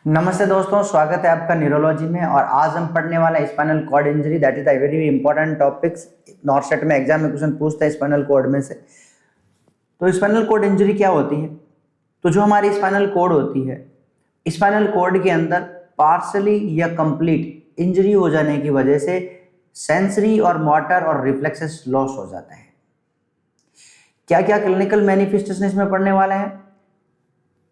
नमस्ते दोस्तों, स्वागत है आपका न्यूरोलॉजी में। और आज हम पढ़ने वाला है spinal cord injury. That is a very important topics. NORCET में एग्जाम में क्वेश्चन पूछता है स्पाइनल कॉर्ड में से। तो स्पाइनल कॉर्ड इंजरी क्या होती है? तो जो हमारी स्पाइनल कॉर्ड होती है, स्पाइनल कॉर्ड के अंदर पार्शली या कंप्लीट इंजरी हो जाने की वजह से सेंसरी और मोटर और रिफ्लेक्सेस लॉस हो जाते हैं। क्या क्या क्लिनिकल मैनिफेस्टेशन इसमें पढ़ने वाले हैं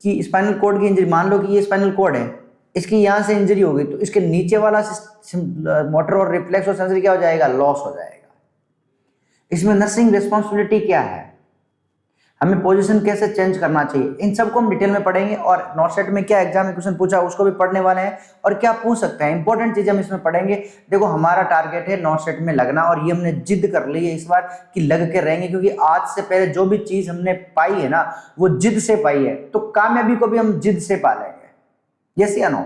कि स्पाइनल कॉर्ड की इंजरी, मान लो कि ये स्पाइनल कॉर्ड है, इसकी यहाँ से इंजरी हो गई तो इसके नीचे वाला मोटर और रिफ्लेक्स और सेंसरी क्या हो जाएगा? लॉस हो जाएगा। इसमें नर्सिंग रिस्पॉन्सिबिलिटी क्या है, हमें पोजीशन कैसे चेंज करना चाहिए, इन सबको हम डिटेल में पढ़ेंगे। और नॉर्सेट में क्या एग्जाम में क्वेश्चन पूछा उसको भी पढ़ने वाले हैं, और क्या पूछ सकते हैं इंपॉर्टेंट चीजें हम इसमें पढ़ेंगे। देखो, हमारा टारगेट है नॉर्सेट में लगना, और ये हमने जिद कर ली है इस बार कि लग के रहेंगे, क्योंकि आज से पहले जो भी चीज हमने पाई है ना, वो जिद से पाई है, तो कामयाबी को भी हम जिद से पा लेंगे। यस या नो?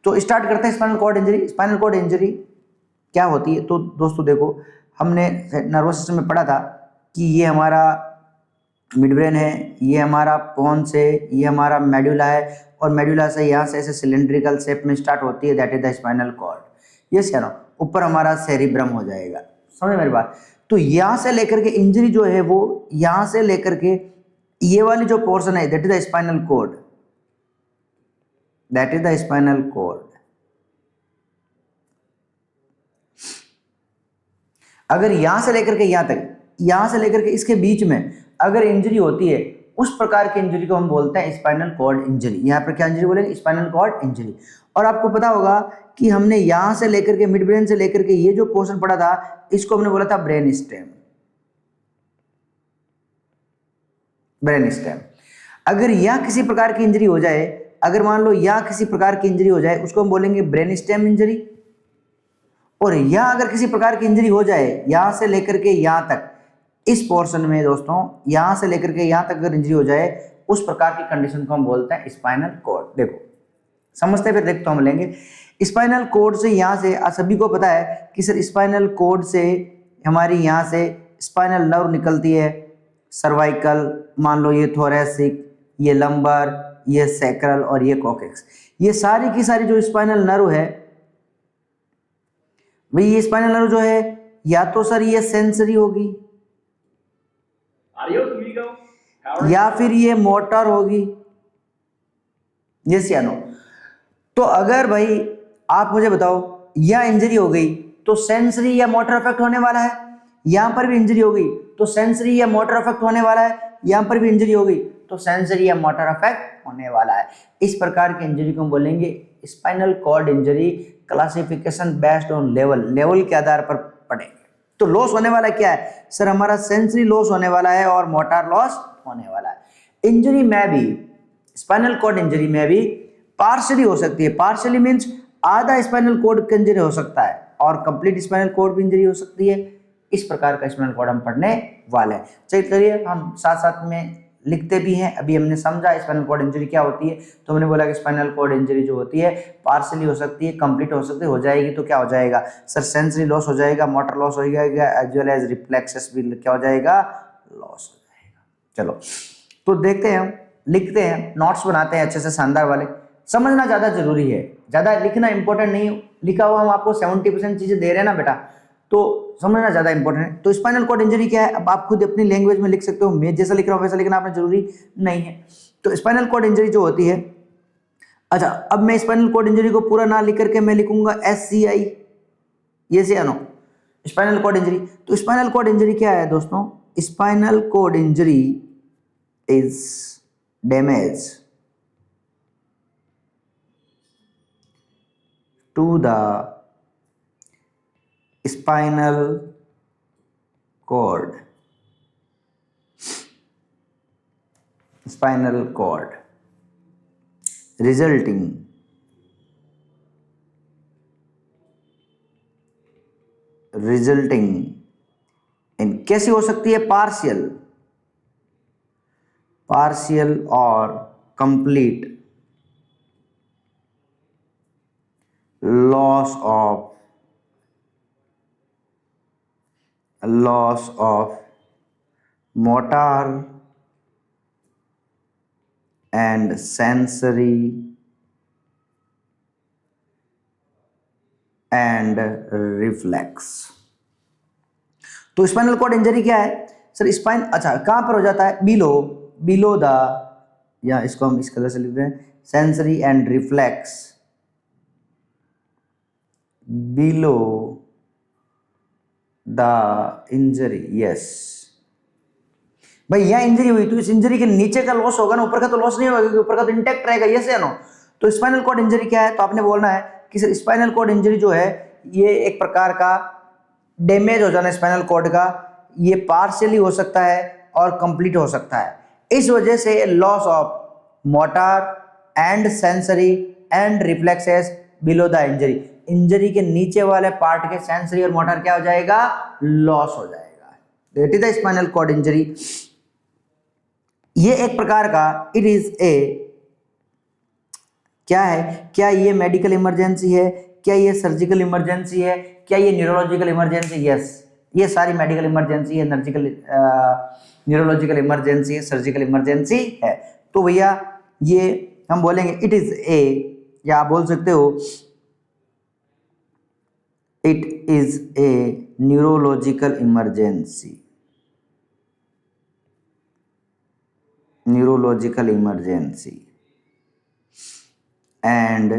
तो स्टार्ट करते हैं spinal cord injury. Spinal cord injury क्या होती है? तो दोस्तों देखो, हमने नर्वस सिस्टम में पढ़ा था कि ये हमारा मिड ब्रेन है, ये हमारा पोन्स है, ये हमारा मेडुला है, और मेडुला से यहाँ से ऐसे सिलेंड्रिकल शेप में स्टार्ट होती है, that is the spinal cord. Yes या नो? ऊपर हमारा सेरिब्रम हो जाएगा। समझ मेरी बात? तो यहाँ से लेकर के इंजरी जो है वो यहाँ से लेकर के ये वाली जो पोर्शन है, that is the spinal cord, that is the spinal cord. अगर यहां से लेकर के यहां तक, यहां से लेकर के इसके बीच में अगर इंजरी होती है, उस प्रकार की इंजरी को हम बोलते हैं स्पाइनल कॉर्ड इंजरी। यहां पर क्या इंजरी बोलेंगे? Spinal cord injury. और आपको पता होगा कि हमने यहां से लेकर के मिड ब्रेन से लेकर के ये जो पोर्शन पड़ा था, इसको हमने बोला था ब्रेन स्टेम। Brain stem. अगर यहां किसी प्रकार की इंजरी हो जाए, अगर मान लो यहां किसी प्रकार की इंजरी हो जाए, उसको हम बोलेंगे ब्रेन स्टेम इंजरी। और यहां अगर किसी प्रकार की इंजरी हो जाए, यहां से लेकर के यहां तक, इस पोर्शन में दोस्तों, यहां से लेकर के यहां तक अगर इंजरी हो जाए, उस प्रकार की कंडीशन को हम बोलते हैं स्पाइनल कॉर्ड। देखो, समझते हैं? फिर देखते हम लेंगे स्पाइनल कॉर्ड से। यहां से सभी को पता है कि सर स्पाइनल कॉर्ड से हमारी यहां से स्पाइनल नर्व निकलती है, सर्वाइकल, मान लो ये थोरेसिक, ये लंबर, ये सैक्रल और ये कॉकेक्स। ये सारी की सारी जो स्पाइनल नर्व है भाई, ये स्पाइनल नर्व जो है, या तो सर ये सेंसरी होगी, या फिर ये मोटर होगी। यस या नो? तो अगर भाई आप मुझे बताओ, यहां इंजरी हो गई तो सेंसरी या मोटर इफेक्ट होने वाला है, यहां पर भी इंजरी हो गई तो सेंसरी या मोटर इफेक्ट होने वाला है, यहां पर भी इंजरी हो गई तो सेंसरी या मोटर इफेक्ट होने वाला है। इस प्रकार की इंजरी को हम बोलेंगे spinal cord injury. Classification based on level, level के आधार पर पढ़ेंगे। तो लॉस होने वाला क्या है सर? हमारा सेंसरी लॉस होने वाला है और मोटर लॉस होने वाला है। इंजरी में भी, स्पाइनल कॉर्ड इंजरी में भी पार्शियली हो सकती है। पार्शियली मींस आधा स्पाइनल कॉर्ड का इंजरी हो सकता है, और कंप्लीट स्पाइनल कॉर्ड भी इंजरी हो सकती है। इस प्रकार का स्पाइनल कॉर्ड हम पढ़ने वाले हैं। चलिए हम साथ साथ में लिखते भी हैं। अभी हमने समझा स्पाइनल कॉर्ड इंजरी क्या होती है, तो हमने बोला कि स्पाइनल कॉर्ड इंजरी जो होती है पार्शियली हो सकती है, कंप्लीट हो सकती है। हो जाएगी तो क्या हो जाएगा सर? सेंसरी लॉस हो जाएगा, मोटर लॉस हो जाएगा, एज वेल एज रिफ्लेक्सेस भी क्या हो जाएगा? लॉस हो जाएगा। चलो तो देखते हैं, लिखते हैं, नोट्स बनाते हैं अच्छे से शानदार वाले। समझना ज्यादा जरूरी है, ज्यादा लिखना इंपॉर्टेंट नहीं। लिखा हुआ हम आपको 70% चीजें दे रहे हैं ना बेटा, तो समझना ज्यादा इंपॉर्टेंट है। तो स्पाइनल कॉर्ड इंजरी क्या है, अब आप खुद अपनी लैंग्वेज में लिख सकते हो। मैं जैसा लिख रहा हूं वैसा लिखना आपने जरूरी नहीं है। तो स्पाइनल कॉर्ड इंजरी जो होती है, अच्छा अब मैं स्पाइनल कॉर्ड इंजरी को पूरा ना लिख करके मैं लिखूंगा SCI। ये से नो स्पाइनल कॉर्ड इंजरी। तो स्पाइनल कॉर्ड इंजरी क्या है दोस्तों? Spinal cord injury is damage to the spinal cord, spinal cord resulting in, कैसी हो सकती है? पार्शियल, पार्शियल और complete loss of motor and sensory and reflex. तो स्पाइनल कॉर्ड इंजरी क्या है सर? स्पाइन, अच्छा कहां पर हो जाता है? बिलो द, या इसको हम इस कलर से लिखते हैं, sensory and reflex below the injury. Yes भाई, यहां इंजरी हुई तो इस इंजरी के नीचे का लॉस होगा ना, ऊपर का तो लॉस नहीं होगा क्योंकि ऊपर का तो इंटैक्ट रहेगा। यस या नो? तो स्पाइनल कॉर्ड इंजरी क्या है? तो आपने बोलना है कि सर स्पाइनल कॉर्ड इंजरी जो है ये एक प्रकार का डैमेज हो जाना स्पाइनल कॉर्ड का, ये पार्शियली हो सकता है और कंप्लीट हो सकता है। इस वजह से loss of motor and sensory and reflexes below the injury, injury के नीचे वाले पार्ट के सेंसरी और मोटर क्या हो जाएगा? लॉस हो जाएगा। That is the spinal cord injury. ये एक प्रकार का, इट इज ए, क्या है? क्या ये मेडिकल इमरजेंसी है? क्या ये सर्जिकल इमरजेंसी है? क्या ये न्यूरोलॉजिकल इमरजेंसी? यस, ये सारी मेडिकल इमरजेंसी है, न्यूरोलॉजिकल इमरजेंसी है, सर्जिकल इमरजेंसी है। तो भैया ये हम बोलेंगे इट इज ए, या आप बोल सकते हो it is a neurological emergency, neurological emergency and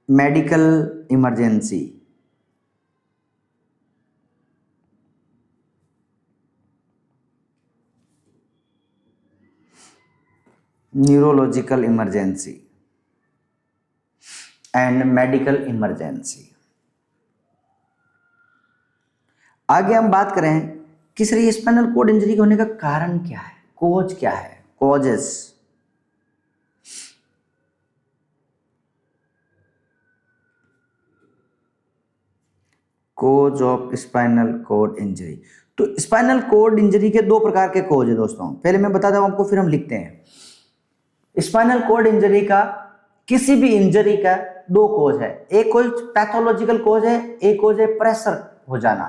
medical emergency, neurological emergency and medical emergency। आगे हम बात करें कि सर ये स्पाइनल कॉर्ड इंजरी होने का कारण क्या है, कोज क्या है, causes. Cause of spinal cord injury. तो स्पाइनल कॉर्ड इंजरी के दो प्रकार के कोज है दोस्तों, पहले मैं बताता हूं आपको फिर हम लिखते हैं। स्पाइनल कॉर्ड इंजरी का, किसी भी इंजरी का दो कोज है, एक कोज पैथोलॉजिकल कोज है, एक कोज है प्रेशर हो जाना,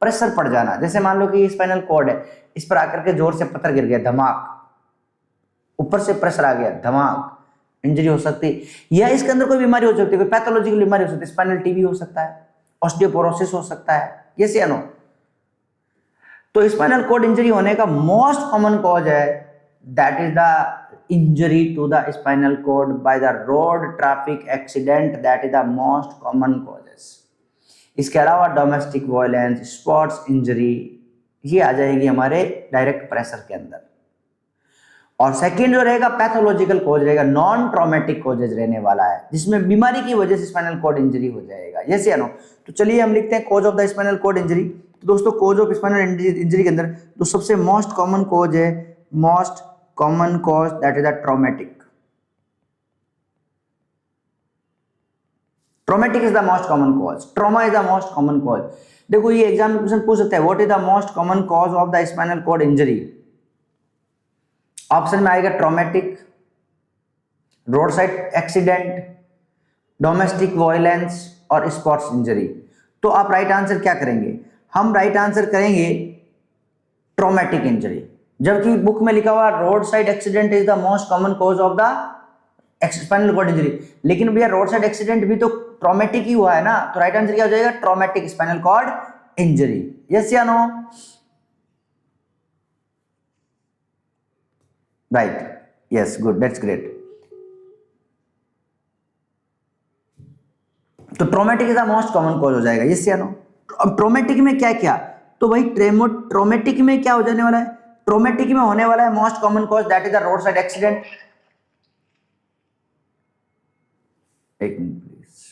प्रेशर पड़ जाना। जैसे मान लो कि ये स्पाइनल कॉर्ड है, इस पर आकर के जोर से पत्थर गिर गया, धमाक, ऊपर से प्रेशर आ गया, धमाक, इंजरी हो सकती है। या इसके अंदर कोई बीमारी हो सकती है, कोई पैथोलॉजिकल बीमारी हो सकती है, स्पाइनल टीबी हो सकता है, ऑस्टियोपोरोसिस हो सकता है। यस या नो? तो स्पाइनल कॉर्ड इंजरी होने का मोस्ट कॉमन कॉज है, that is the injury to the spinal cord by the road traffic accident, that is the most common causes. इसके अलावा डोमेस्टिक वायलेंस, स्पोर्ट्स इंजरी, ये आ जाएगी हमारे डायरेक्ट प्रेशर के अंदर। और सेकेंड जो रहेगा पैथोलॉजिकल कोज रहेगा, नॉन ट्रॉमेटिक कोजेज रहने वाला है, जिसमें बीमारी की वजह से स्पाइनल कॉर्ड इंजरी हो जाएगा। यस या नो? तो चलिए हम लिखते हैं cause of the spinal cord injury. तो दोस्तों कोज ऑफ स्पाइनल इंजरी के अंदर तो सबसे मोस्ट कॉमन कोज है, most common cause, that is the traumatic. Traumatic is the most common cause, trauma is the most common cause. देखो ये exam में क्वेश्चन पूछ सकता है, what is the most common cause of the spinal cord injury? Option में आएगा traumatic, road side accident, domestic violence और sports injury. तो आप राइट आंसर क्या करेंगे? हम राइट आंसर करेंगे ट्रॉमेटिक इंजरी, जबकि बुक में लिखा हुआ road side accident is the most common cause of the spinal cord injury. लेकिन भैया रोड साइड एक्सीडेंट भी तो ट्रॉमेटिक ही हुआ है ना, तो राइट आंसर क्या हो जाएगा? Traumatic spinal cord injury. Yes या no? Right, yes, good, that's great. तो traumatic is the most common cause हो जाएगा। यस या नो? अब ट्रॉमेटिक में क्या क्या? तो भाई ट्रॉमेटिक में क्या हो जाने वाला है? ट्रॉमेटिक में होने वाला है most common cause, that is the road side accident. एक मिनट प्लीज।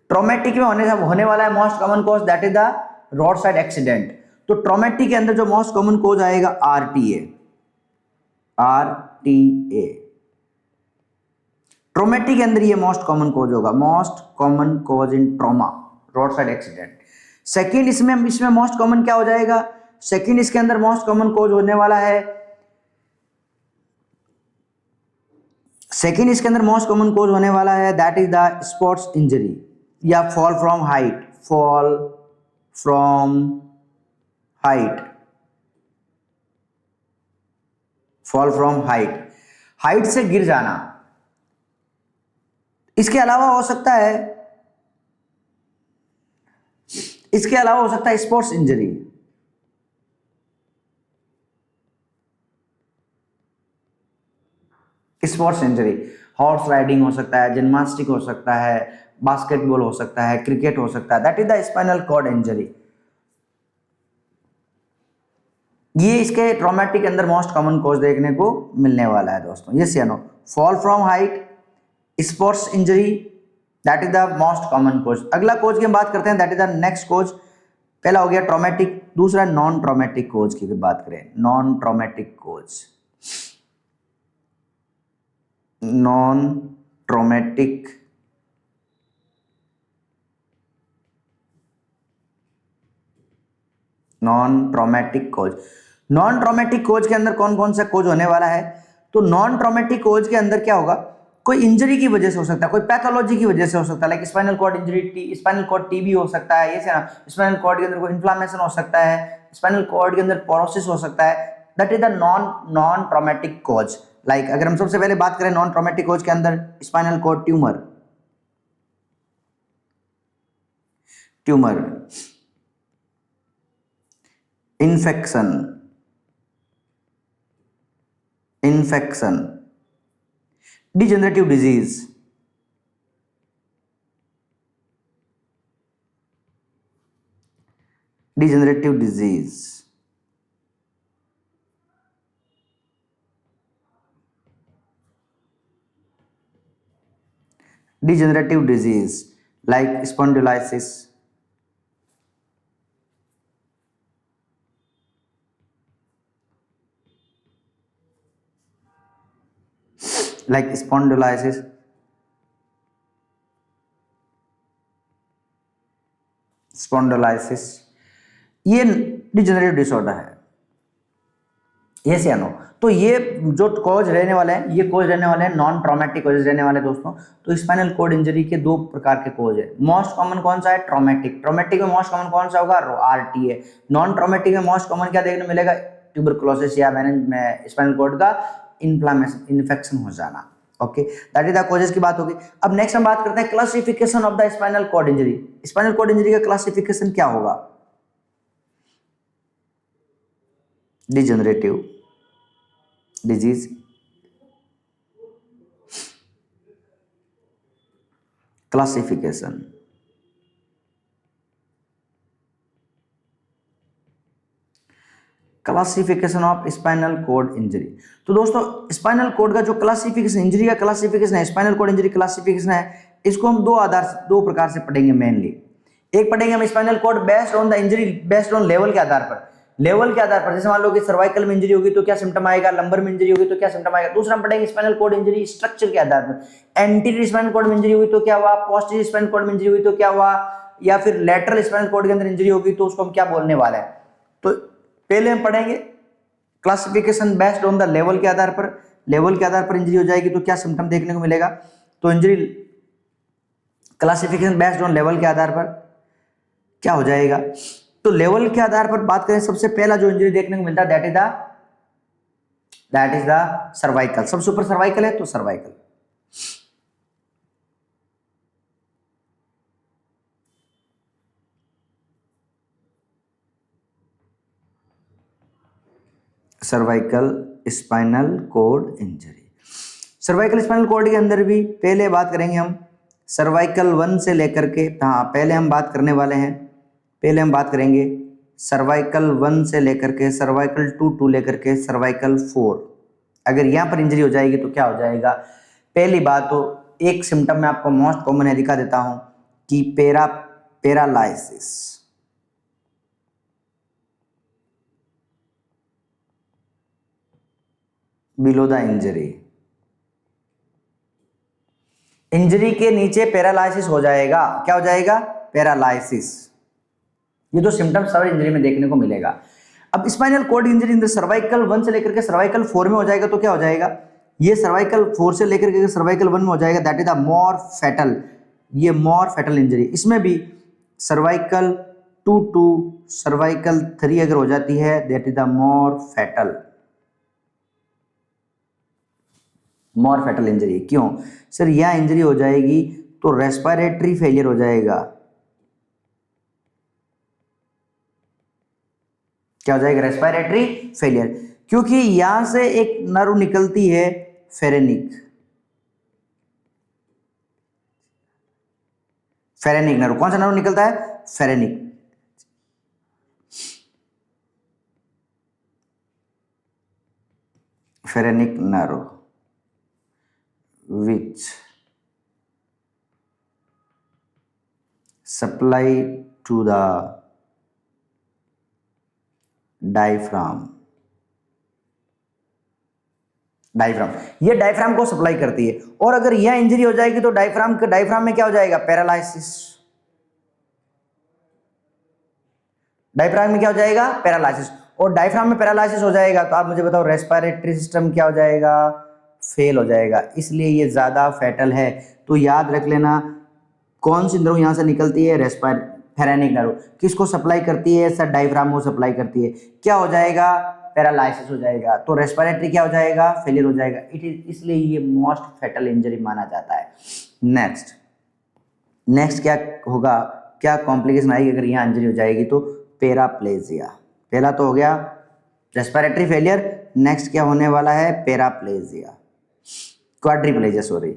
ट्रॉमेटिक में होने वाला है most common cause, that is the road side accident. तो ट्रॉमेटिक के अंदर जो मोस्ट कॉमन कॉज आएगा आरटीए, आरटीए। ट्रॉमेटिक के अंदर ये मोस्ट कॉमन कॉज होगा, most common cause in trauma, road side accident. Second इसमें मोस्ट कॉमन क्या हो जाएगा? सेकंड इसके अंदर मोस्ट कॉमन कॉज होने वाला है, सेकंड इसके अंदर मोस्ट कॉमन कॉज होने वाला है, that is the sports injury या fall from height, fall from height, fall from height, height से गिर जाना। इसके अलावा हो सकता है इसके अलावा हो सकता है sports injury, sports injury horse riding हो सकता है, जिम्नास्टिक हो सकता है, बास्केटबॉल हो सकता है, क्रिकेट हो सकता है, that is the spinal cord injury. ये इसके ट्रॉमेटिक के अंदर मोस्ट कॉमन कॉज देखने को मिलने वाला है दोस्तों, यस या no. Fall from height, sports injury, that is the most common cause. अगला कॉज की हम बात करते हैं, that is the next cause. पहला हो गया ट्रॉमेटिक, दूसरा नॉन ट्रॉमेटिक कॉज की बात करें, non traumatic cause, non traumatic non traumatic cause. Non traumatic cause के अंदर कौन कौन सा कोज होने वाला है? तो नॉन ट्रॉमेटिक कोज के अंदर क्या होगा, कोई इंजरी की वजह से हो सकता है, कोई पैथोलॉजी की वजह से हो सकता है, like spinal cord injury, spinal cord TB हो सकता है, ये ना, स्पाइनल कॉर्ड के अंदर कोई इन्फ्लामेशन हो सकता है, स्पाइनल कॉर्ड के अंदर पोरोसिस हो सकता है, that is the non traumatic cause. Like अगर हम सबसे पहले बात करें नॉन ट्रॉमेटिक कोज के अंदर, spinal cord tumour, infection, degenerative disease, like spondylitis, spondylosis, ये डिजेनरेटिव डिसऑर्डर है, यस या नो। तो ये जो कॉज रहने वाले हैं, ये कॉज रहने वाले हैं नॉन ट्रॉमेटिक कॉजेज रहने वाले हैं दोस्तों। तो स्पाइनल कॉर्ड इंजरी के दो प्रकार के कॉज है। मोस्ट कॉमन कौन सा है? ट्रॉमेटिक। ट्रॉमेटिक में मोस्ट कॉमन कौन सा होगा? आरटीए। नॉन ट्रॉमेटिक में मोस्ट कॉमन क्या देखने मिलेगा? ट्यूबरकुलोसिस या स्पाइनल कॉर्ड का इन्फ्लामेशन, इन्फेक्शन हो जाना। Okay, that is the causes की बात होगी। अब नेक्स्ट हम बात करते हैं classification of the spinal cord injury. Spinal cord injury का क्लासिफिकेशन क्या होगा? Degenerative disease, classification, classification of spinal cord injury. तो दोस्तों स्पाइनल कॉर्ड का जो क्लासिफिकेशन, इंजरी का क्लासिफिकेशन है, स्पाइनल कॉर्ड इंजरी क्लासिफिकेशन है, इसको हम दो प्रकार से पढ़ेंगे मेनली। एक पढ़ेंगे हम spinal cord based on the injury, based on level के आधार पर, लेवल के आधार पर। जैसे मान लो कि सर्वाइकल में इंजरी होगी तो क्या सिम्टम आएगा, लंबर में इंजरी होगी तो क्या सिम्टम आएगा। दूसरा हम पढ़ेंगे स्पाइनल कॉर्ड इंजरी स्ट्रक्चर के आधार पर। एंटीरियर स्पाइनल कॉर्ड में इंजरी हुई तो क्या हुआ, पोस्टीरियर स्पाइनल कॉर्ड में इंजरी हुई तो क्या हुआ, या फिर लैटरल स्पाइनल कॉर्ड के अंदर इंजरी होगी तो उसको हम क्या बोलने वाले हैं। तो पहले हम पढ़ेंगे classification based on the level के आधार पर। लेवल के आधार पर इंजरी हो जाएगी तो क्या सिम्टम देखने को मिलेगा। तो injury classification based on level के आधार पर क्या हो जाएगा। तो लेवल के आधार पर बात करें, सबसे पहला जो इंजरी देखने को मिलता है दैट इज द सर्वाइकल। सबसे ऊपर सर्वाइकल है तो cervical. Cervical spinal cord injury. Cervical spinal cord के अंदर भी पहले बात करेंगे हम सर्वाइकल 1 से लेकर के, हाँ पहले हम बात करने वाले हैं, पहले हम बात करेंगे सर्वाइकल 1 से लेकर के सर्वाइकल 2 लेकर के सर्वाइकल 4। अगर यहाँ पर इंजरी हो जाएगी तो क्या हो जाएगा। पहली बात तो एक सिम्टम मैं आपको मोस्ट कॉमन है दिखा देता हूँ कि paralysis, below the injury, injury के नीचे पैरालाइसिस हो जाएगा। क्या हो जाएगा? पैरालाइसिस। ये दो सिम्टम सब इंजरी में देखने को मिलेगा। अब स्पाइनल कॉर्ड इंजरी इंदर सर्वाइकल 1 से लेकर के सर्वाइकल 4 में हो जाएगा तो क्या हो जाएगा। ये सर्वाइकल 4 से लेकर के सर्वाइकल 1 में हो जाएगा, that is the more fatal, ये मोर फैटल इंजरी। इसमें भी सर्वाइकल 2 टू सर्वाइकल 3 अगर हो जाती है, that is the more fatal injury. क्यों सर? यह इंजरी हो जाएगी तो रेस्पिरेटरी फेलियर हो जाएगा, क्या हो जाएगा? रेस्पिरेटरी फेलियर, क्योंकि यहां से एक नर्व निकलती है फेरेनिक, फेरेनिक नर्व। कौन सा नर्व निकलता है? Phrenic. Phrenic nerve which supply to the diaphragm, diaphragm, ये डायफ्राम को सप्लाई करती है। और अगर यह इंजरी हो जाएगी तो डायफ्राम में क्या हो जाएगा? पैरालाइसिस। डायफ्राम में क्या हो जाएगा? पैरालाइसिस। और डायफ्राम में पैरालाइसिस हो जाएगा तो आप मुझे बताओ रेस्पिरेटरी सिस्टम क्या हो जाएगा? फेल हो जाएगा। इसलिए ये ज्यादा फैटल है। तो याद रख लेना, कौन सी नर्व यहां से निकलती है? Phrenic nerve. किसको सप्लाई करती है? सर डायफ्राम को सप्लाई करती है। क्या हो जाएगा? पैरालाइसिस हो जाएगा। तो रेस्पिरेटरी क्या हो जाएगा? फेलियर हो जाएगा। इट इज, इसलिए ये मोस्ट फैटल इंजरी माना जाता है। नेक्स्ट नेक्स्ट क्या होगा? क्या कॉम्प्लिकेशन आएगी अगर यहाँ इंजरी हो जाएगी? तो पैराप्लेजिया। पहला तो हो गया रेस्पिरेटरी फेलियर, नेक्स्ट क्या होने वाला है? Paraplegia, quadriplegia sorry.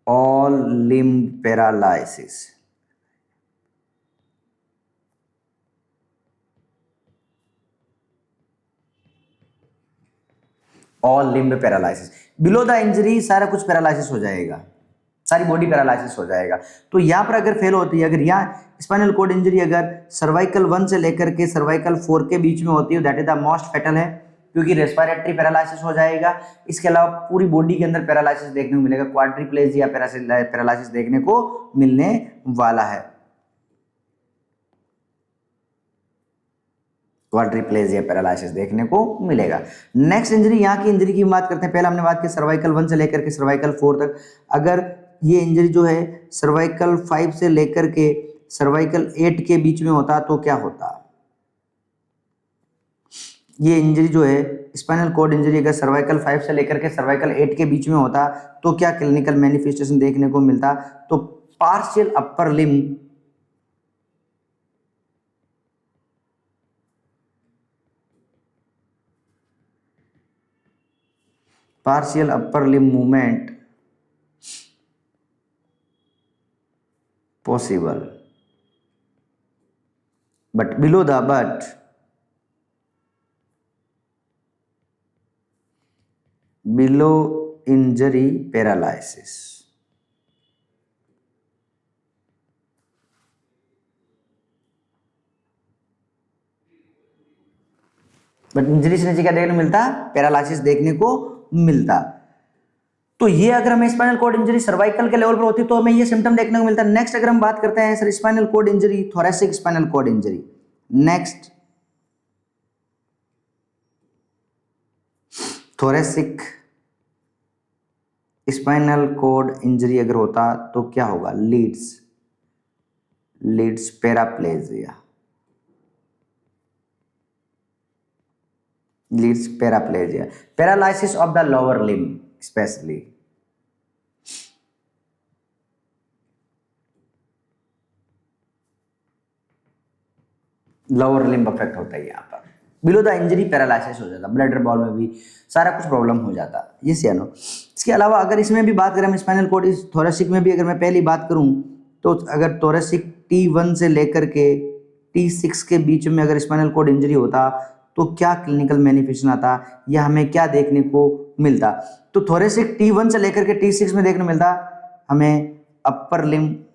All limb paralysis, all limb paralysis. Below the injury सारा कुछ पैरालिसिस हो जाएगा, सारी बॉडी पैरालिसिस हो जाएगा। तो यहाँ पर अगर फेल होती है, अगर यहाँ स्पाइनल कॉर्ड इंजरी अगर सर्वाइकल 1 से लेकर के सर्वाइकल 4 के बीच में होती है, that is the most fatal है, क्योंकि रेस्पिरेटरी पैरालिसिस हो जाएगा। इसके अलावा पूरी बॉडी के अंदर पैरालिसिस देखने को मिलेगा, क्वाड्रिप्लेजिया पैरालिसिस देखने को मिलने वाला है। क्वाड्रिप्लेजिया पैरालिसिस देखने को मिलेगा। नेक्स्ट इंजरी, यहाँ की इंजरी की बात करते हैं। पहले हमने बात की सर्वाइकल 1 से लेकर के सर्वाइकल 4 तक। अगर ये इंजरी जो है सर्वाइकल 5 से लेकर के सर्वाइकल 8 के बीच में होता तो क्या होता? ये इंजरी जो है स्पाइनल कॉर्ड इंजरी अगर सर्वाइकल 5 से लेकर के सर्वाइकल 8 के बीच में होता तो क्या क्लिनिकल मैनिफेस्टेशन देखने को मिलता? तो partial upper limb, partial upper limb movement possible, but below the below injury paralysis, but injury से नीचे क्या देखने को मिलता? पैरालिसिस देखने को मिलता। तो ये अगर हमें स्पाइनल कॉर्ड इंजरी सर्वाइकल के लेवल पर होती तो हमें ये सिम्टम देखने को मिलता है। नेक्स्ट अगर हम बात करते हैं sir spinal cord injury, thoracic spinal cord injury. Next thoracic spinal cord injury अगर होता तो क्या होगा? Leads paraplegia, leads paraplegia, paralysis of the lower limb specially. Lower limb affect होता है यहाँ पर। बिलो द इंजरी पैरालिसिस हो जाता, ब्लड बॉल में भी सारा कुछ प्रॉब्लम हो जाता। ये सियानो। इसके अलावा अगर इसमें भी बात करें हम स्पाइनल कॉर्ड इस थोरेसिक में भी अगर मैं पहली बात करूं तो अगर थोरेसिक T1 से लेकर के T6 के बीच में अगर स्पाइनल कॉर्ड इंजरी होता तो क्या क्लिनिकल मैनिफेस्टेशन आता या हमें क्या देखने को मिलता? तो थोरेसिक T1 से लेकर के T6 में देखने मिलता हमें upper limb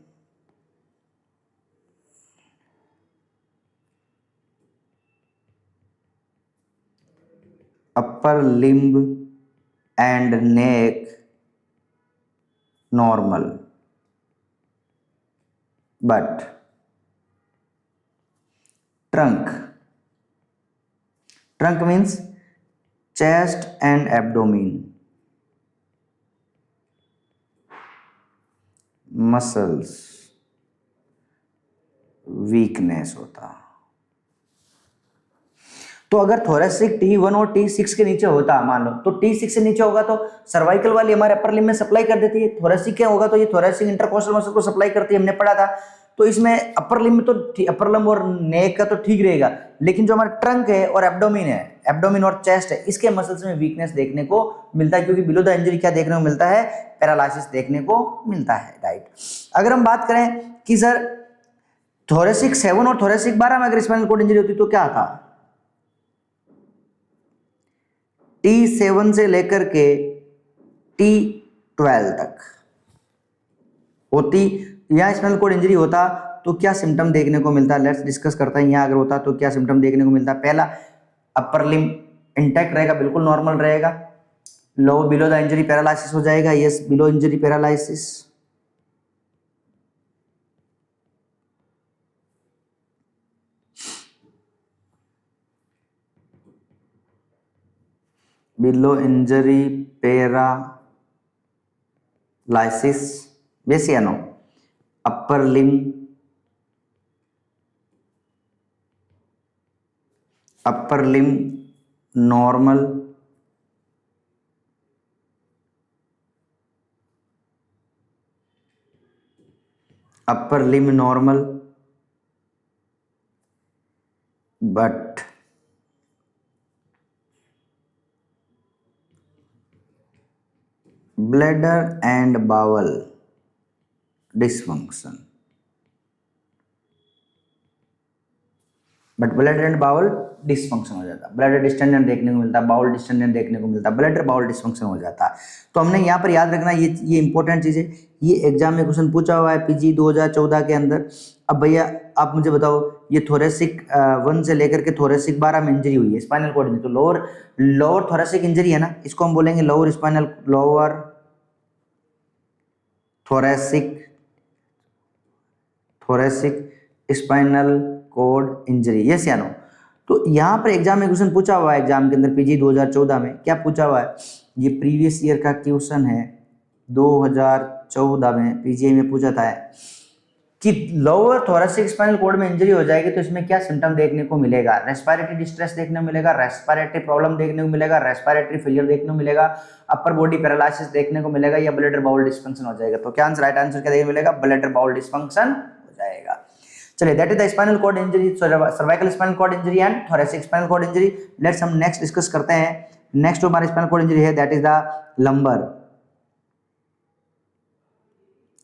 and neck normal, but trunk means chest and abdomen muscles weakness होता। तो अगर थोरेसिक T1 और T6 के नीचे होता मान लो, तो T6 से नीचे होगा तो सर्वाइकल वाली हमारे अपर लिम्ब में सप्लाई कर देती है, थोरेसिक क्या होगा तो ये थोरेसिक इंटरकोस्टल मसल को सप्लाई करती है, हमने पढ़ा था। तो इसमें अपर लिम्ब तो अपर लिम्ब और नेक का तो ठीक रहेगा, लेकिन जो हमारा ट्रंक है और एब्डोमिन है, एब्डोमिन और चेस्ट है, इसके मसल्स में वीकनेस देखने को मिलता है, क्योंकि बिलो द इंजरी क्या देखने को मिलता है, पैरालिसिस देखने को मिलता है, राइट। अगर हम बात करें कि सर थोरेसिक 7 और थोरेसिक 12 में अगर स्पाइनल कॉर्ड इंजरी होती तो क्या था, T7 से लेकर के T12 तक होती, यहाँ स्पाइनल कॉर्ड इंजरी होता तो क्या सिम्टम देखने को मिलता, लेट्स डिस्कस करते हैं। यहाँ अगर होता तो क्या सिम्टम देखने को मिलता, पहला अपर लिम्ब इंटैक्ट रहेगा, बिल्कुल नॉर्मल रहेगा, लो बिलो द इंजरी पैरालिसिस हो जाएगा, yes below injury paralysis, below injury paralysis, yes या no, upper limb normal, upper limb normal but bladder and bowel dysfunction, but bladder and bowel dysfunction हो जाता, bladder डिस्टेंडेंट देखने को मिलता, बाउल डिस्टेंडेंट देखने को मिलता, ब्लैडर बाउल डिसफंक्शन हो जाता। तो हमने यहाँ पर याद रखना, ये इंपॉर्टेंट चीज़ है, ये एग्जाम में क्वेश्चन पूछा हुआ है पीजी 2014 के अंदर। अब भैया आप मुझे बताओ, ये थोरेसिक 1 से लेकर के थोरेसिक 12 में इंजरी हुई है स्पाइनल कॉर्ड में, तो लोअर थोरेसिक इंजरी है ना, इसको हम बोलेंगे lower thoracic spinal cord injury, yes या नो। तो यहाँ पर एग्जाम में क्वेश्चन पूछा हुआ है, एग्जाम के अंदर पीजी 2014 में क्या पूछा हुआ है, ये प्रीवियस ईयर का क्वेश्चन है, 2014 में पीजीआई में पूछा था कि लोअर थोरेसिक स्पाइनल कोड में इंजरी हो जाएगी तो इसमें क्या सिम्टम देखने को मिलेगा, रेस्पिरेटरी डिस्ट्रेस देखने को मिलेगा, रेस्पिरेटरी प्रॉब्लम देखने को मिलेगा, रेस्पिरेटरी फेलियर देखने को मिलेगा, अपर बॉडी पैरालिसिस देखने को मिलेगा, या ब्लैडर बाउल डिसफंक्शन हो जाएगा। तो क्या आंसर, राइट आंसर क्या देखने मिलेगा, ब्लैडर बाउल डिसफंक्शन हो जाएगा। चलिए, that is the spinal cord injury, cervical spinal cord injury and thoracic spinal cord injury. Let's हम नेक्स्ट डिस्कस करते हैं। नेक्स्ट जो हमारी स्पाइनल कॉर्ड इंजरी है that is the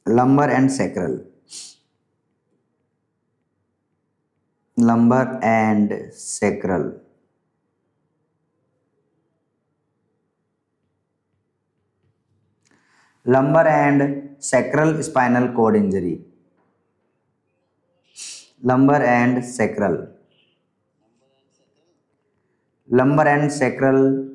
lumbar and sacral, lumbar and sacral, lumbar and sacral spinal cord injury, lumbar and sacral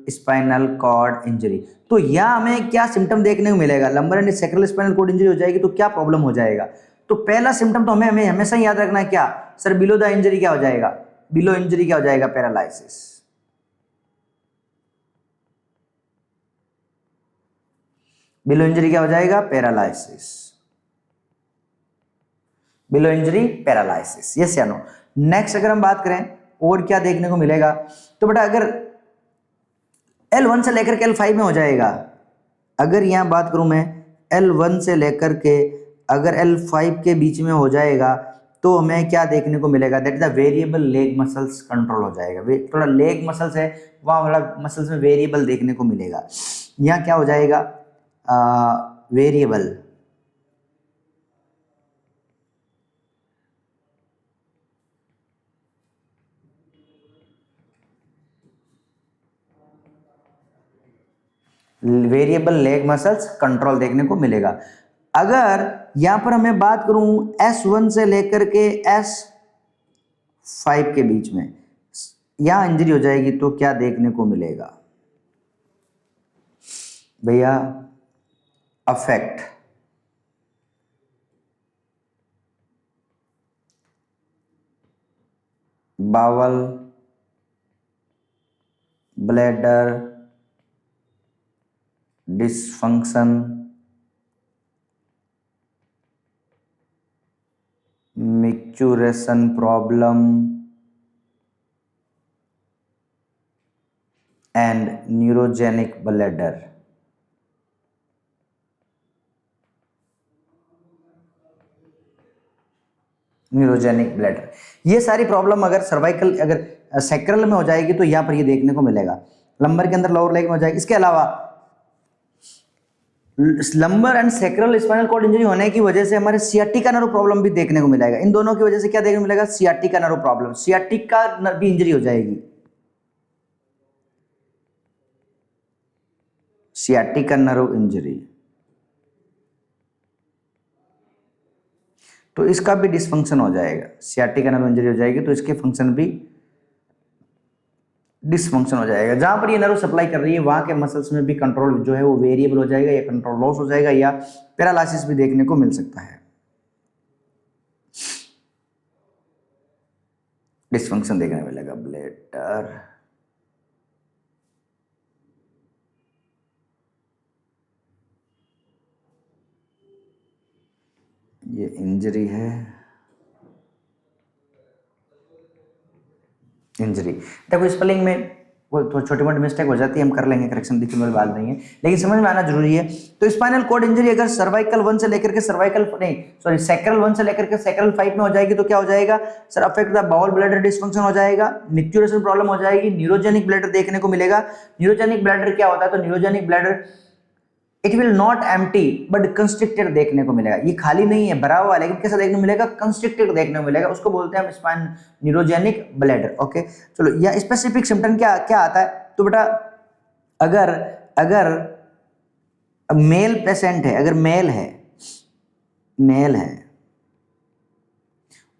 spinal cord injury. तो यहाँ हमें क्या सिम्टम देखने को मिलेगा, lumbar and sacral spinal cord injury हो जाएगी तो क्या प्रॉब्लम हो जाएगा। तो पहला सिम्टम तो हमें हमेशा याद रखना है, क्या सर, बिलो द इंजरी क्या हो जाएगा, बिलो इंजरी क्या हो जाएगा, पैरालिसिस, बिलो इंजरी क्या हो जाएगा, paralysis, below injury paralysis, yes या नो। नेक्स्ट अगर हम बात करें और क्या देखने को मिलेगा, तो बेटा अगर L1 से लेकर के L5 में हो जाएगा, अगर यहाँ बात करूं मैं L1 से लेकर के अगर L5 के बीच में हो जाएगा तो हमें क्या देखने को मिलेगा, that is the variable leg muscles control हो जाएगा, थोड़ा लेग मसल्स है वहाँ वाला मसल्स में वेरिएबल देखने को मिलेगा। यहाँ क्या हो जाएगा, वेरिएबल लेग मसल्स कंट्रोल देखने को मिलेगा। अगर यहां पर हमें बात करूं S1 से लेकर के S5 के बीच में यहां इंजरी हो जाएगी तो क्या देखने को मिलेगा भैया, affect bowel, bladder dysfunction, micturition problem, and neurogenic bladder. Neurogenic bladder, ये सारी प्रॉब्लम अगर सर्वाइकल अगर सैक्रल में हो जाएगी तो यहाँ पर ये देखने को मिलेगा, लंबर के अंदर लोअर लेग में हो जाएगी। इसके अलावा lumbar and sacral spinal cord injury होने की वजह से हमारे सियाटिका नर्व प्रॉब्लम भी देखने को मिलेगा। इन दोनों की वजह से क्या देखने को मिलेगा, sciatica nerve problem, sciatica nerve भी इंजरी हो जाएगी, सियाटिका नर्व इंजरी। तो इसका भी डिसफंक्शन हो जाएगा, सियाटिका नर्व इंजरी हो जाएगी तो इसके फंक्शन भी डिसफंक्शन हो जाएगा। जहां पर ये नर्व सप्लाई कर रही है वहां के मसल्स में भी कंट्रोल जो है वो वेरिएबल हो जाएगा, या कंट्रोल लॉस हो जाएगा, या पैरालिसिस भी देखने को मिल सकता है। डिसफंक्शन देखने को मिलेगा। ब्लैडर, ये इंजरी है, इंजरी। देखो स्पेलिंग में वो तो छोटी मोटी मिस्टेक हो जाती है, हम कर लेंगे करेक्शन, दिखने में बात नहीं है, लेकिन समझ में आना जरूरी है। तो स्पाइनल कॉर्ड इंजरी अगर सर्वाइकल 1 से लेकर के सर्वाइकल नहीं सॉरी सैक्रल 1 से लेकर के सैक्रल 5 में हो जाएगी तो क्या हो जाएगा sir, affect the bowel bladder, dysfunction हो जाएगा, मिक्चुरेशन प्रॉब्लम हो जाएगी, न्यूरोजेनिक ब्लैडर देखने को मिलेगा। न्यूरोजेनिक ब्लैडर क्या होता है, तो neurogenic bladder it will not empty but constricted देखने को मिलेगा, ये खाली नहीं है भरा हुआ, लेकिन कैसा देखने को मिलेगा, कंस्ट्रिक्टेड देखने को मिलेगा, उसको बोलते हैं हम स्पाइन न्यूरोजेनिक ब्लैडर। ओके चलो, यह स्पेसिफिक सिम्टम क्या क्या आता है, तो बेटा अगर अगर मेल पेशेंट है, अगर मेल है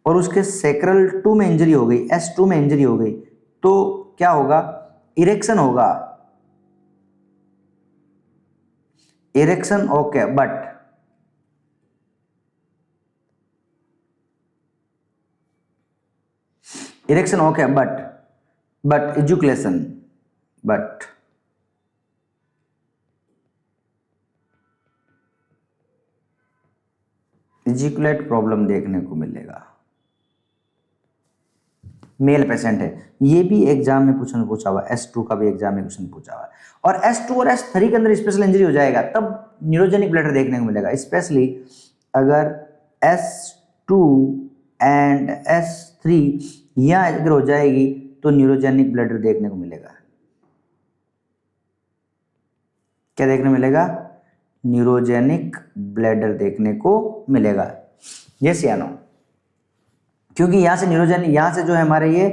और उसके सैक्रल 2 में इंजरी हो गई, S2 में इंजरी हो गई, तो क्या होगा, इरेक्शन होगा, erection okay, but erection okay but education, but ejaculate problem देखने को मिलेगा। मेल पेशेंट है, ये भी एग्जाम में पूछा हुआ, S2 का भी एग्जाम में क्वेश्चन पूछा हुआ है। और S2 और S3 के अंदर स्पेशल इंजरी हो जाएगा तब न्यूरोजेनिक ब्लैडर देखने को मिलेगा, स्पेशली अगर S2 एंड S3 यहाँ अगर हो जाएगी तो न्यूरोजेनिक ब्लैडर देखने को मिलेगा। क्या देखने मिलेगा, न्यूरोजेनिक ब्लैडर देखने को मिलेगा। यस या नो, क्योंकि यहाँ से न्यूरोजेनिक, यहाँ से जो है हमारे ये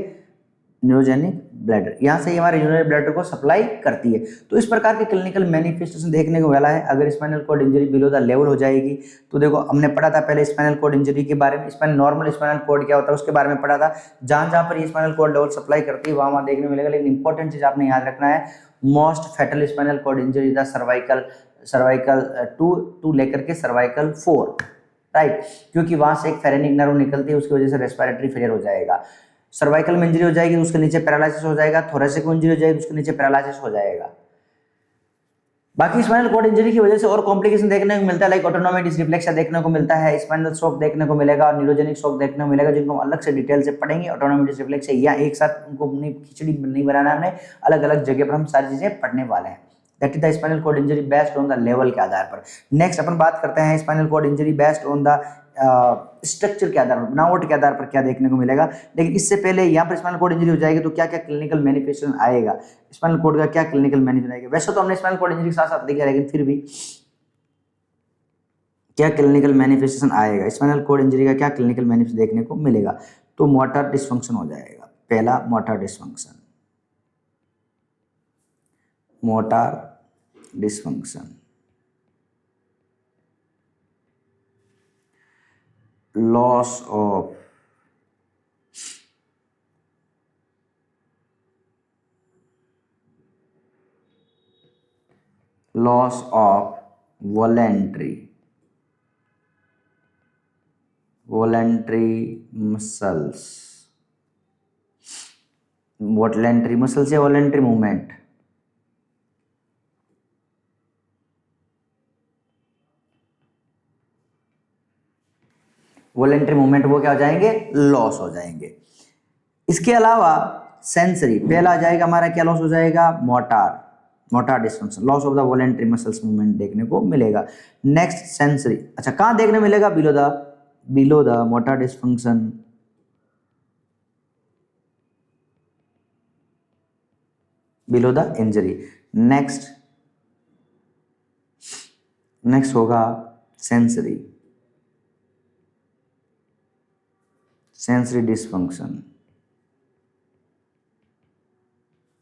न्यूरोजेनिक ब्लैडर, यहाँ से हमारे न्यूरोजेनिक ब्लैडर को सप्लाई करती है। तो इस प्रकार के क्लिनिकल मैनिफेस्टेशन देखने को मिला है। अगर spinal cord injury below the level हो जाएगी तो देखो हमने पढ़ा था पहले स्पाइनल कॉर्ड इंजरी के बारे में, स्पाइनल नॉर्मल स्पाइनल कॉर्ड क्या होता है उसके बारे में पढ़ा था, जहाँ जहाँ पर ये स्पाइनल कॉर्ड लेवल सप्लाई करती है वहाँ देखने को मिलेगा। लेकिन इंपॉर्टेंट चीज आपने याद रखना है, most fatal spinal cord injury the cervical 2 लेकर के सर्वाइकल 4, राइट, क्योंकि वहां से एक फेरेनिक नर्व निकलती है, उसकी वजह से रेस्पिरेटरी फेलियर हो जाएगा। सर्वाइकल में इंजरी हो जाएगी उसके नीचे पैरालिसिस हो जाएगा, थोरेसिक में इंजरी हो जाएगी उसके नीचे पैरालिसिस हो जाएगा। बाकी स्पाइनल कॉर्ड इंजरी की वजह से और कॉम्प्लिकेशन देखने को मिलता है, लाइक ऑटोनोमिक डिसरिफ्लेक्सिया देखने को मिलता है, स्पाइनल शॉक देखने को मिलेगा और न्यूरोजेनिक शॉक देखने को मिलेगा, जिनको हम अलग से डिटेल से पढ़ेंगे। ऑटोनोमिक डिसरिफ्लेक्सिया या एक साथ उनको खिचड़ी नहीं बनाना, हमने अलग अलग जगह पर हम सारी चीजें पढ़ने वाले हैं। That is the spinal cord injury based on the level के आधार पर। नेक्स्ट अपन बात करते हैं spinal cord injury based on the structure के आधार पर, बनावट के आधार पर क्या देखने को मिलेगा। लेकिन इससे पहले यहाँ पर स्पाइनल कॉर्ड इंजरी हो जाएगी तो क्या क्या क्लिनिकल मैनिफेस्टेशन आएगा, स्पाइनल कॉर्ड का क्या क्लिनिकल मैनिफेस्टेशन आएगा। वैसे तो हमने स्पाइनल कॉर्ड इंजरी के साथ साथ देखा, लेकिन फिर भी क्या क्लिनिकल मैनिफेस्टेशन आएगा, स्पाइनल कॉर्ड इंजरी का क्या क्लिनिकल मैनिफेस्टेशन देखने को मिलेगा। तो मोटर डिसफंक्शन हो जाएगा, पहला motor dysfunction, motor dysfunction, loss of voluntary muscles, voluntary muscles या voluntary movement, वॉलेंटरी मूवमेंट वो क्या हो जाएंगे, लॉस हो जाएंगे। इसके अलावा सेंसरी, पहला आ जाएगा हमारा क्या लॉस हो जाएगा, motor dysfunction, loss of the voluntary muscles movement देखने को मिलेगा। नेक्स्ट सेंसरी, अच्छा कहाँ देखने मिलेगा, below the motor dysfunction, below the injury. Next होगा sensory dysfunction,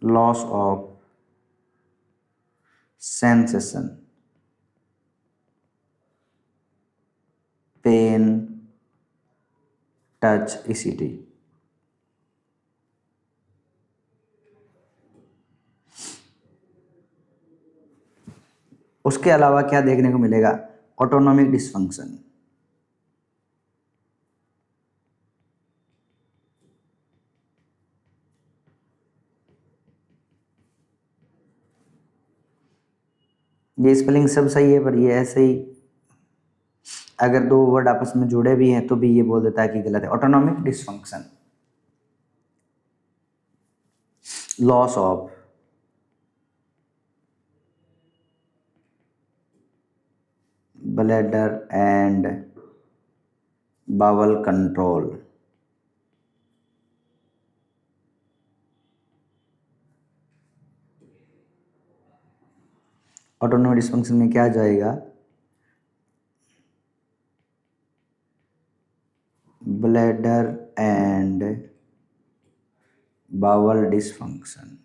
loss of sensation, pain, touch, ECT। उसके अलावा क्या देखने को मिलेगा, ऑटोनॉमिक डिस्फंक्शन, ये स्पेलिंग सब सही है पर ये ऐसे ही अगर दो वर्ड आपस में जुड़े भी हैं तो भी ये बोल देता है कि गलत है। Autonomic dysfunction, loss of bladder and bowel control, autonomic dysfunction में क्या आ जाएगा, ब्लैडर एंड बावल डिस्फंक्शन,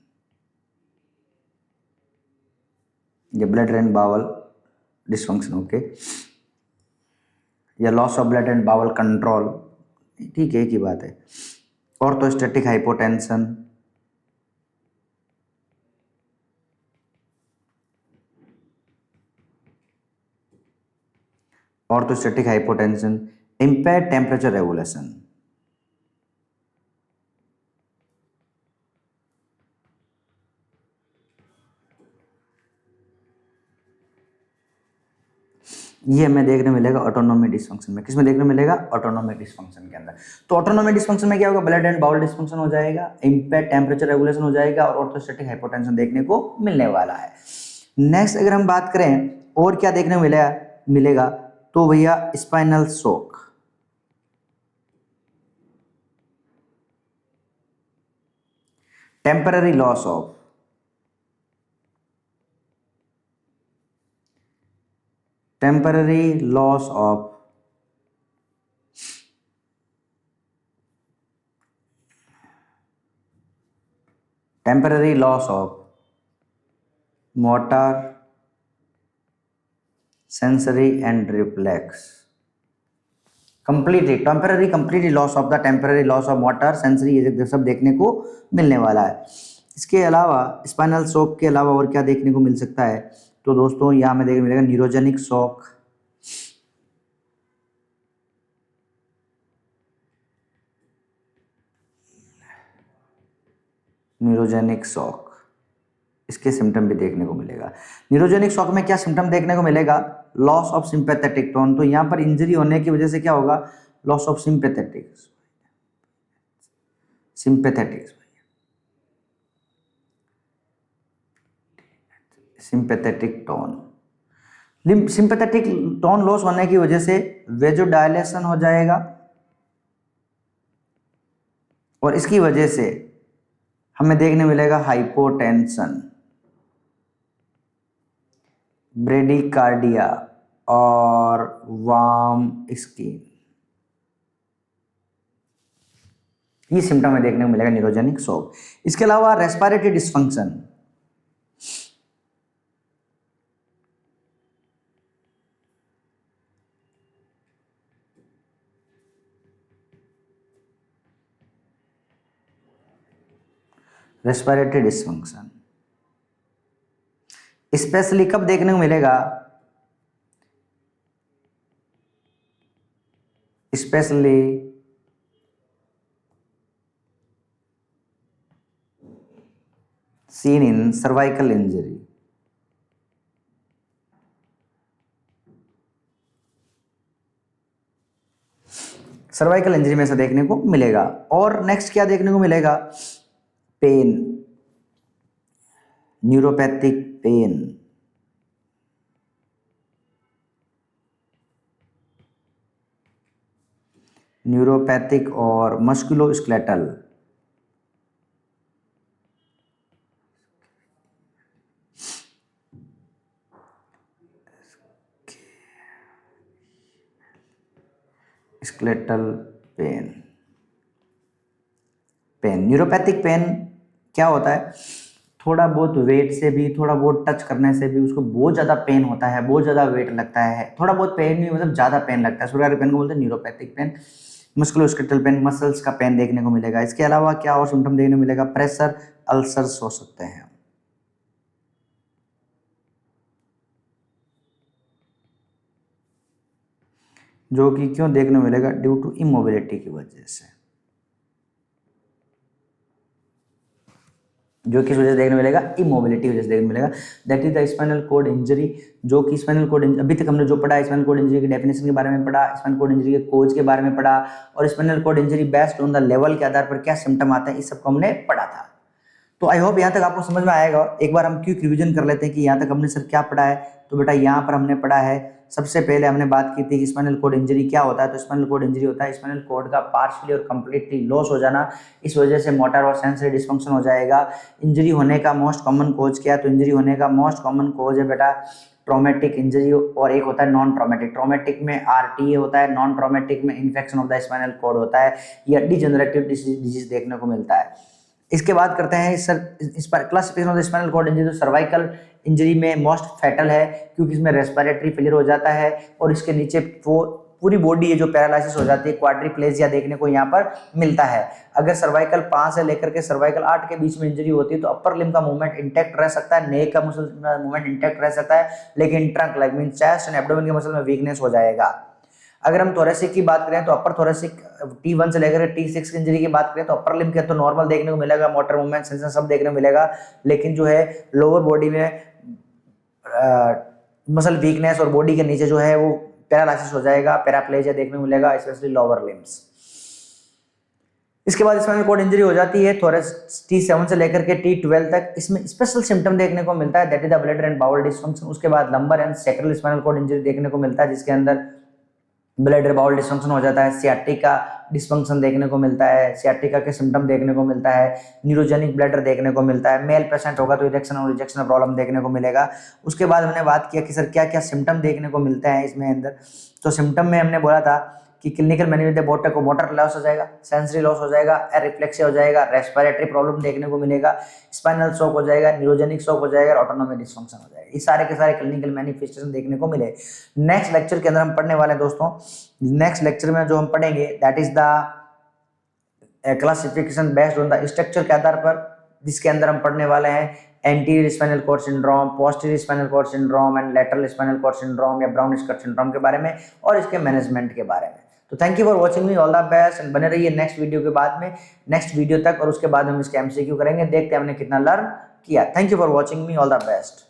ये bladder and bowel dysfunction, okay, या loss of blood and bowel control, ठीक है, एक ही बात है। Orthostatic hypotension, impaired temperature regulation, ये हमें देखने मिलेगा ऑटोनॉमिक डिस्फंक्शन में। किसमें देखने मिलेगा, ऑटोनॉमिक डिस्फंक्शन के अंदर। तो ऑटोनॉमिक डिस्फंक्शन में क्या होगा, ब्लड एंड बाउल डिस्फंक्शन हो जाएगा, इंपेयर्ड टेम्परेचर रेगुलेशन हो जाएगा और ऑर्थोस्टैटिक हाइपोटेंशन देखने को मिलने वाला है। नेक्स्ट अगर हम बात करें और क्या देखने मिलेगा तो भैया spinal shock, temporary loss of motor, sensory and reflex, completely loss of the temporary loss of motor, sensory, ये सब देखने को मिलने वाला है। इसके अलावा स्पाइनल शॉक के अलावा और क्या देखने को मिल सकता है, तो दोस्तों यहाँ में देखने मिलेगा न्यूरोजेनिक शॉक, इसके सिम्टम भी देखने को मिलेगा। न्यूरोजेनिक शॉक में क्या सिम्टम देखने को मिलेगा, लॉस ऑफ सिंपैथेटिक टोन, तो यहाँ पर इंजरी होने की वजह से क्या होगा, loss of sympathetic tone loss होने की वजह से वेजोडायलेशन हो जाएगा और इसकी वजह से हमें देखने मिलेगा हाइपोटेंशन, ब्रेडिकार्डिया और वार्म स्किन, ये सिम्टम में देखने को मिलेगा न्यूरोजेनिक शॉक। इसके अलावा रेस्पिरेटरी डिस्फंक्शन, स्पेशली कब देखने को मिलेगा, specially seen in cervical injury, cervical injury में से देखने को मिलेगा। और नेक्स्ट क्या देखने को मिलेगा, पेन, न्यूरोपैथिक पेन, न्यूरोपैथिक और musculoskeletal, skeletal pain. Neuropathic pain क्या होता है, थोड़ा बहुत वेट से भी, थोड़ा बहुत टच करने से भी उसको बहुत ज़्यादा पेन होता है, बहुत ज़्यादा वेट लगता है, थोड़ा बहुत पेन नहीं मतलब ज़्यादा पेन लगता है, इस प्रकार के पेन को बोलते हैं neuropathic pain. Musculoskeletal pain, muscles का पेन देखने को मिलेगा। इसके अलावा क्या और सिम्टम देखने को मिलेगा, प्रेशर अल्सर्स हो सकते हैं, जो कि क्यों देखने को मिलेगा, ड्यू टू इमोबिलिटी की वजह से, जो किस वजह से देखने मिलेगा, इमोबिलिटी वजह से देखने मिलेगा। That is the spinal cord injury, जो कि स्पाइनल कॉर्ड, अभी तक हमने जो पढ़ा स्पाइनल कॉर्ड इंजरी की डेफिनेशन के बारे में पढ़ा, स्पाइनल कॉर्ड इंजरी के कोज के बारे में पढ़ा, और spinal cord injury based on the level के आधार पर क्या सिम्टम आते हैं, इस सबको हमने पढ़ा था। तो आई होप यहाँ तक आपको समझ में आएगा। एक बार हम क्विक रिवीजन कर लेते हैं कि यहाँ तक हमने सर क्या पढ़ा है। तो बेटा यहाँ पर हमने पढ़ा है, सबसे पहले हमने बात की थी कि स्पाइनल कॉर्ड इंजरी क्या होता है। तो स्पाइनल कॉर्ड इंजरी होता है स्पाइनल कॉर्ड का पार्शियली और कंप्लीटली लॉस हो जाना, इस वजह से मोटर और सेंसरी डिस्फंक्शन हो जाएगा। इंजरी होने का मोस्ट कॉमन कॉज क्या है, तो इंजरी होने का मोस्ट कॉमन कॉज है बेटा ट्रॉमेटिक इंजरी, और एक होता है नॉन ट्रॉमेटिक। ट्रॉमेटिक में आरटीए होता है, नॉन ट्रॉमेटिक में infection of the spinal cord होता है, या डिजेनरेटिव डिजीज देखने को मिलता है। इसके बाद करते हैं सर इस पर classification of the spinal cord injury. तो सर्वाइकल इंजरी में मोस्ट फैटल है, क्योंकि इसमें रेस्पिरेटरी फेलियर हो जाता है, और इसके नीचे वो पूरी बॉडी है जो पैरालिसिस हो जाती है, क्वाड्रिप्लेजिया देखने को यहाँ पर मिलता है। अगर सर्वाइकल 5 से लेकर के सर्वाइकल 8 के बीच में इंजरी होती है तो अपर लिम्ब का मूवमेंट इंटैक्ट रह सकता है, नेक का मसल मूवमेंट इंटैक्ट रह सकता है, लेकिन trunk like mean chest and abdomen के मसल में वीकनेस हो जाएगा। अगर हम थोरेसिक की बात करें तो अपर थोरेसिक T1 से लेकर T6 की इंजरी की बात करें तो अपर लिम्ब के तो नॉर्मल देखने को मिलेगा, मोटर मूवमेंट सेंसेशन सब देखने को मिलेगा, लेकिन जो है लोअर बॉडी में मसल वीकनेस और बॉडी के नीचे जो है वो पैरालिसिस हो जाएगा, पैराप्लेजिया देखने को मिलेगा, स्पेशली लोअर लिम्स। इसके बाद स्पाइनल कॉर्ड इंजरी हो जाती है थोरेस T7 से लेकर के T12 तक, इसमें स्पेशल सिम्टम देखने को मिलता है, that is the bladder and bowel dysfunction. उसके बाद lumbar and sacral spinal cord injury देखने को मिलता है, जिसके अंदर ब्लैडर बाउल डिस्फंक्शन हो जाता है, सियाटिका डिस्फंक्शन देखने को मिलता है, सियाटिका के सिम्टम देखने को मिलता है, न्यूरोजेनिक ब्लैडर देखने को मिलता है। मेल पेशेंट होगा तो इरेक्शन और रिजेक्शन प्रॉब्लम देखने को मिलेगा। उसके बाद हमने बात किया कि सर क्या क्या सिम्टम देखने को मिलते हैं इसमें अंदर। तो सिम्टम में हमने बोला था कि क्लिनिकल मैनेजमेंट बोटे को मोटर लॉस हो जाएगा, सेंसरी लॉस हो जाएगा, रिफ्लेक्सिया हो जाएगा, रेस्पिरेटरी प्रॉब्लम देखने को मिलेगा, स्पाइनल शॉक हो जाएगा, न्यूरोजेनिक शॉक हो जाएगा, ऑटोनोमिक डिस्फंक्शन हो जाएगा। ये सारे के सारे क्लिनिकल मैनिफेस्टेशन देखने को मिले। नेक्स्ट लेक्चर के अंदर हम पढ़ने वाले हैं दोस्तों, नेक्स्ट लेक्चर में जो हम पढ़ेंगे that is the classification based on the structure के आधार पर, जिसके अंदर हम पढ़ने वाले हैं anterior spinal cord syndrome, posterior spinal cord syndrome and lateral spinal cord syndrome या ब्राउन स्कर्ट सिंड्रोम के बारे में और इसके मैनेजमेंट के बारे में। तो thank you for watching me, all the best, and बने रहिए नेक्स्ट वीडियो के बाद में, नेक्स्ट वीडियो तक, और उसके बाद हम इसके MCQ करेंगे, देखते हैं हमने कितना लर्न किया। Thank you for watching me, all the best.